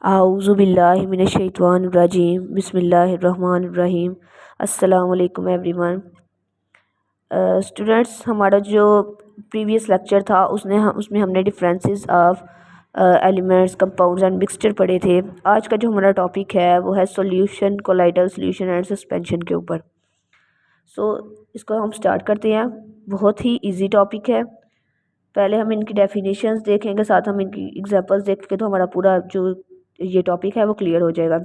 आऊज़ुबिल्लाहि मिनश्शैतानिर्रजीम बिस्मिल्लाहिर्रहमानिर्रहीम। अस्सलाम वालेकुम एवरीवन। स्टूडेंट्स, हमारा जो प्रीवियस लेक्चर था उसमें हमने differences of elements, compounds and mixture पढ़े थे। आज का जो हमारा टॉपिक है वो है solution, colloidal solution and suspension के ऊपर। इसको हम स्टार्ट करते हैं। बहुत ही इजी टॉपिक है। पहले हम इनकी डेफिनेशंस देखेंगे, साथ हम इनकी एग्जांपल्स देखेंगे, तो हमारा पूरा जो ये टॉपिक है वो क्लियर हो जाएगा।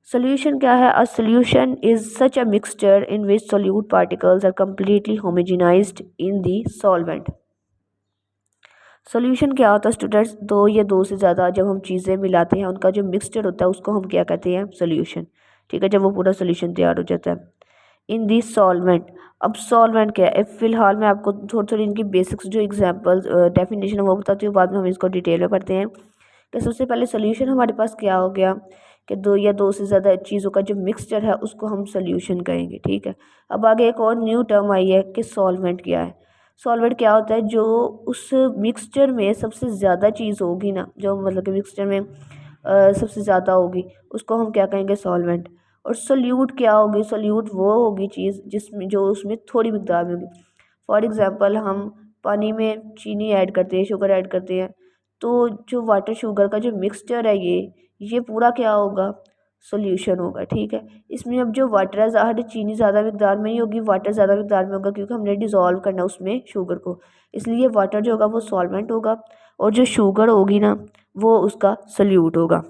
सोल्यूशन क्या है? A solution is such a mixture in which solute particles are completely homogenized in the solvent. Solution क्या होता है स्टूडेंट्स? दो या दो से ज़्यादा जब हम चीज़ें मिलाते हैं उनका जो मिक्सचर होता है उसको हम क्या कहते हैं? सोल्यूशन। ठीक है, जब वो पूरा सोल्यूशन तैयार हो जाता है इन दी सॉल्वेंट। अब सॉल्वेंट क्या है? फ़िलहाल मैं आपको थोड़ी थोड़ी इनकी बेसिक्स जो एग्जांपल्स डेफिनेशन है वो बताती हूँ, बाद में हम इसको डिटेल में पढ़ते हैं। कि सबसे पहले सोल्यूशन हमारे पास क्या हो गया कि दो या दो से ज़्यादा चीज़ों का जो मिक्सचर है उसको हम सोल्यूशन कहेंगे। ठीक है, अब आगे एक और न्यू टर्म आई है कि सॉल्वेंट क्या है। सॉल्वेंट क्या होता है? जो उस मिक्सचर में सबसे ज़्यादा चीज़ होगी ना, जो मतलब कि मिक्सचर में सबसे ज़्यादा होगी, उसको हम क्या कहेंगे? सॉल्वेंट। और सोल्यूट क्या होगी? सोल्यूट वो होगी चीज़ जिसमें जो उसमें थोड़ी मिकदार में होगी। फॉर एग्ज़ाम्पल, हम पानी में चीनी ऐड करते हैं, शुगर ऐड करते हैं, तो जो वाटर शुगर का जो मिक्सचर है ये पूरा क्या होगा? सॉल्यूशन होगा। ठीक है, इसमें अब जो वाटर है, ज़्यादा चीनी ज़्यादा मिकदार में ही होगी, वाटर ज़्यादा मिकदार में होगा, क्योंकि हमने डिज़ोल्व करना है उसमें शुगर को, इसलिए वाटर जो होगा वो सॉल्वेंट होगा और जो शुगर होगी ना वो उसका सोल्यूट होगा।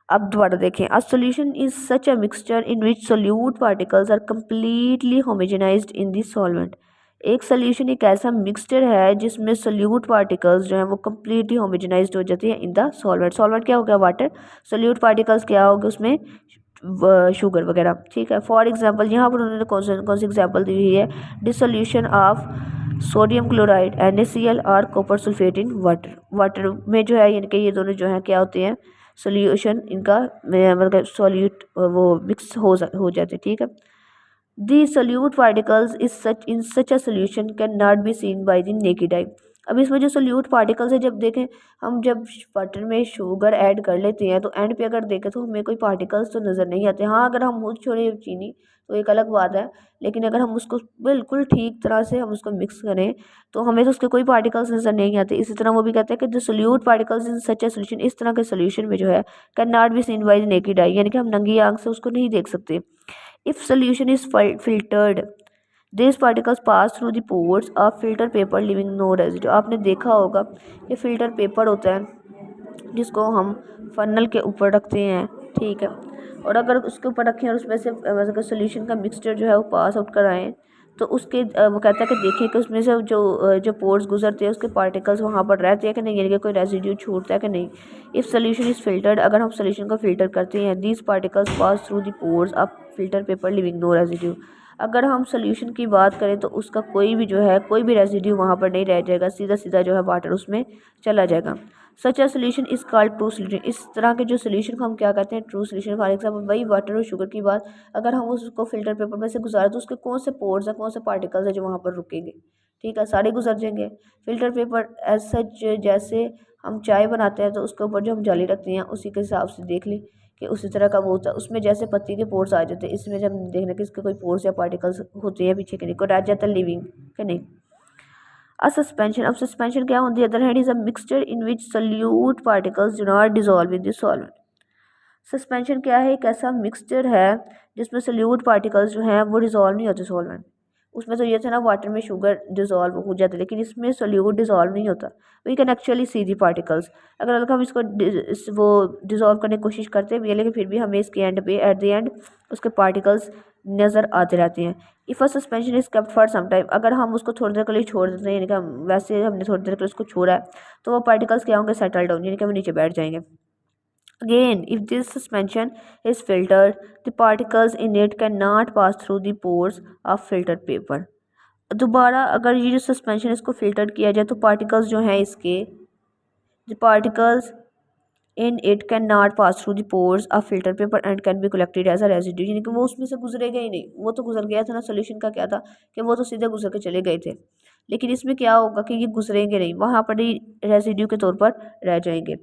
अब दोबारा देखें, a solution is such a mixture in which solute particles are completely homogenized in the solvent. एक सोल्यूशन एक ऐसा मिक्सचर है जिसमें सोल्यूट पार्टिकल्स जो हैं वो कम्प्लीटली होमोजेनाइज्ड हो जाती हैं इन द सॉल्वेंट। सॉल्वेंट क्या हो गया? वाटर। सोल्यूट पार्टिकल्स क्या होगा उसमें? शुगर वगैरह। ठीक है, फॉर एग्जाम्पल यहाँ पर उन्होंने कौन सी एग्जाम्पल दी हुई है? Dissolution of sodium chloride NaCl और copper sulphate in water. Water में जो है इनके ये दोनों जो है क्या होते हैं? सोल्यूशन इनका मतलब सॉल्यूट वो मिक्स हो जाते हैं। ठीक है, the solute particles is such in such a solution can not be seen by the naked eye. अब इसमें जो सोल्यूट पार्टिकल्स है, जब देखें हम जब वाटर में शुगर ऐड कर लेते हैं तो एंड पे अगर देखें तो हमें कोई पार्टिकल्स तो नज़र नहीं आते। हाँ, अगर हम मुझ छोड़े चीनी तो एक अलग बात है, लेकिन अगर हम उसको बिल्कुल ठीक तरह से हम उसको मिक्स करें तो हमें तो उसके कोई पार्टिकल्स नज़र नहीं आते। इसी तरह वो भी कहते हैं कि the solute particles in such a solution, इस तरह के सोल्यूशन में जो है can not be seen by the naked आई, यानी कि हम नंगी आंख से उसको नहीं देख सकते। If solution is filtered, these particles pass through the pores of filter paper leaving no residue। आपने देखा होगा ये फिल्टर पेपर होता है जिसको हम फनल के ऊपर रखते हैं। ठीक है, और अगर उसके ऊपर रखें और उसमें से मतलब सोल्यूशन का मिक्सचर जो है वो पास आउट कराएं तो उसके वो कहता है कि देखें कि उसमें से जो पोर्स गुजरते हैं उसके पार्टिकल्स वहाँ पर रहते हैं कि नहीं, यानी कि कोई रेजिड्यू छूटता है कि नहीं। इफ़ सोल्यूशन इज़ फिल्टर्ड, अगर हम सोल्यूशन को फिल्टर करते हैं, these particles pass through the pores of filter paper leaving no residue. अगर हम सोल्यूशन की बात करें तो उसका कोई भी जो है कोई भी रेजिड्यू वहाँ पर नहीं रह जाएगा, सीधा सीधा जो है वाटर उसमें चला जाएगा। Such a solution is called true solution. इस तरह के जो सोल्यूशन को हम क्या कहते हैं? True solution. फॉर एग्जाम्पल वही वाटर और शुगर की बात, अगर हम उसको फिल्टर पेपर में से गुजारें तो उसके कौन से पोर्स हैं, कौन से पार्टिकल्स हैं जो वहाँ पर रुकेंगे? ठीक है, सारे गुजर जाएंगे। फिल्टर पेपर एज सच, जैसे हम चाय बनाते हैं तो उसके ऊपर जो हम जाली रखते हैं उसी के हिसाब से देख लें कि उसी तरह का वो होता है, उसमें जैसे पत्ती के पोर्स आ जाते हैं, इसमें जब हम देखना कि इसके कोई पोर्स या पार्टिकल्स होते हैं पीछे के नहीं, कोई रह जाता है लिविंग के नहीं। A suspension, अब सस्पेंशन क्या होती है? Other hand is a mixture in which solute particles do not dissolve in the solvent. Suspension क्या है? एक ऐसा मिक्सचर है जिसमें सोल्यूट पार्टिकल्स जो हैं वो डिसॉल्व नहीं होते सॉल्वेंट। उसमें तो ये था ना वाटर में शुगर डिसॉल्व हो जाते, लेकिन इसमें सोल्यूट डिसॉल्व नहीं होता। We can actually see the particles. अगर हम इसको वो डिसॉल्व करने की कोशिश करते हैं लेकिन फिर भी हमें इसके एंड पे एट द एंड उसके पार्टिकल्स नज़र आते रहते हैं। If a suspension is kept for some time, अगर हम उसको थोड़ी देर के लिए छोड़ देते हैं, यानी कि वैसे हमने थोड़ी देर के लिए उसको छोड़ा है तो वो पार्टिकल्स क्या होंगे? सेटल डाउन, यानी कि वो नीचे बैठ जाएंगे। Again, if this suspension is filtered, the particles in it cannot pass through the pores of filtered paper। दोबारा अगर ये जो सस्पेंशन इसको फिल्टर किया जाए तो पार्टिकल्स जो हैं इसके, the particles in it cannot pass through the pores of filter paper and can be collected as a residue, यानी कि वो उसमें से गुजरेगा ही नहीं। वो तो गुजर गया था ना, सोल्यूशन का क्या था कि वो तो सीधे गुजर के चले गए थे, लेकिन इसमें क्या होगा कि ये गुजरेंगे नहीं, वहाँ पर ही रेसिड्यू के तौर पर रह जाएंगे।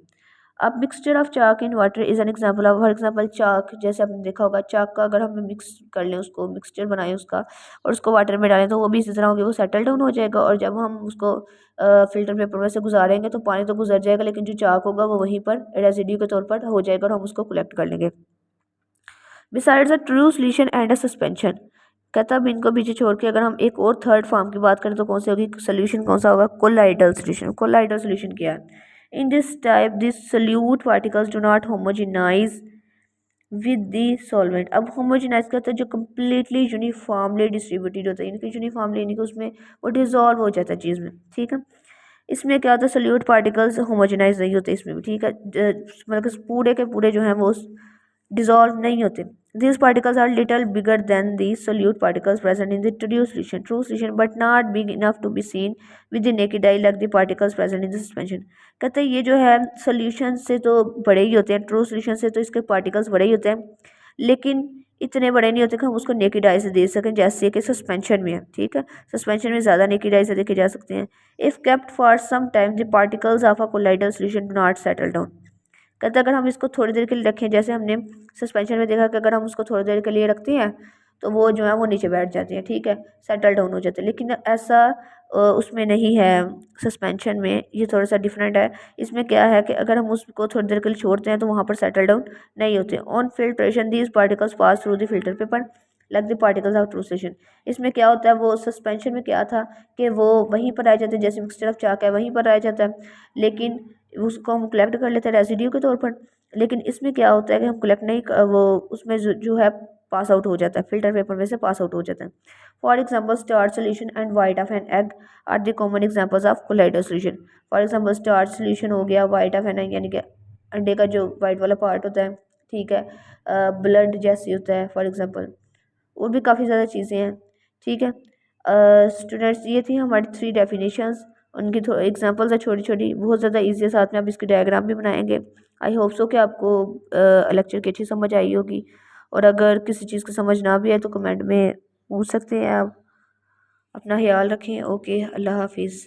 अब mixture of chalk in water is an example of, for example chalk, जैसे आपने देखा होगा चाक का अगर हम मिक्स कर लें उसको, मिक्सचर बनाएं उसका और उसको वाटर में डालें तो वो भी इसी तरह होगी, वो सेटल डाउन हो जाएगा। और जब हम उसको फिल्टर पेपर में से गुजारेंगे तो पानी तो गुजर जाएगा, लेकिन जो चाक होगा वो वहीं पर रेजिड्यू के तौर पर हो जाएगा और हम उसको कलेक्ट कर लेंगे। Besides a true solution and a suspension, कहता अब इनको पीछे छोड़ के अगर हम एक और थर्ड फॉर्म की बात करें तो कौन सी होगी, सोल्यूशन कौन सा होगा, कोलाइडल सोल्यूशन। कोलाइडल सोल्यूशन क्या है, in this type this solute particles do not homogenise with the solvent. अब होमोजेनाइज का होता है जो कम्प्लीटली यूनिफॉर्मली डिस्ट्रीब्यूटेड होता है, इनकी यूनिफॉर्मली यानी कि उसमें वो डिजॉल्व हो जाता है चीज़ में, ठीक है। इसमें क्या होता है, सोल्यूट पार्टिकल्स होमोजेनाइज नहीं होते इसमें भी, ठीक है, मतलब कि पूरे के पूरे जो हैं वो डिजॉल्व नहीं होते। These particles are little bigger than the solute particles present in the true solution, but not big enough to be seen with the naked eye like the particles present in the suspension। कहते हैं ये जो है solution से तो बड़े ही होते हैं, ट्रू सोल्यूशन से तो इसके पार्टिकल्स बड़े ही होते हैं, लेकिन इतने बड़े नहीं होते कि हम उसको नेकेड आई से देख सकें जैसे कि सस्पेंशन में है, ठीक है। सस्पेंशन में ज़्यादा नेकेड आई से देखे जा सकते हैं। If kept for some time the particles of a colloidal solution do not settle down. कहते अगर हम इसको थोड़ी देर के लिए रखें, जैसे हमने सस्पेंशन में देखा कि अगर हम उसको थोड़ी देर के लिए रखते हैं तो वो जो है वो नीचे बैठ जाते हैं, ठीक है, सेटल डाउन हो जाते हैं, लेकिन ऐसा उसमें नहीं है सस्पेंशन में, ये थोड़ा सा डिफरेंट है। इसमें क्या है कि अगर हम उसको थोड़ी देर के लिए छोड़ते हैं तो वहाँ पर सेटल डाउन नहीं होते। On filtration these particles pass through the filter paper like the particles of true solution. इसमें क्या होता है, वो सस्पेंशन में क्या था कि वो वहीं पर आ जाते हैं, जैसे मिक्सचर ऑफ चाक है वहीं पर आ जाता है, लेकिन उसको हम कलेक्ट कर लेते हैं रेसिड्यू के तौर पर। लेकिन इसमें क्या होता है कि हम कलेक्ट नहीं वो उसमें जो है पास आउट हो जाता है, फिल्टर पेपर में से पास आउट हो जाता है। For example starch solution and white of an egg are the common examples of colloidal solution. For example starch solution हो गया, वाइट ऑफ एन एग यानी कि अंडे का जो वाइट वाला पार्ट होता है, ठीक है, ब्लड जैसे होता है फॉर एग्जाम्पल, और भी काफ़ी ज़्यादा चीज़ें हैं, ठीक है। स्टूडेंट्स ये थी हमारी 3 डेफिनेशंस, उनकी एग्जांपल्स है छोटी छोटी, बहुत ज़्यादा ईजी है, साथ में आप इसके डायग्राम भी बनाएंगे। आई होप सो कि आपको लेक्चर की अच्छी समझ आई होगी, और अगर किसी चीज़ को समझ ना भी आए तो कमेंट में पूछ सकते हैं आप। अपना ख्याल रखें, ओके, अल्लाह हाफिज़।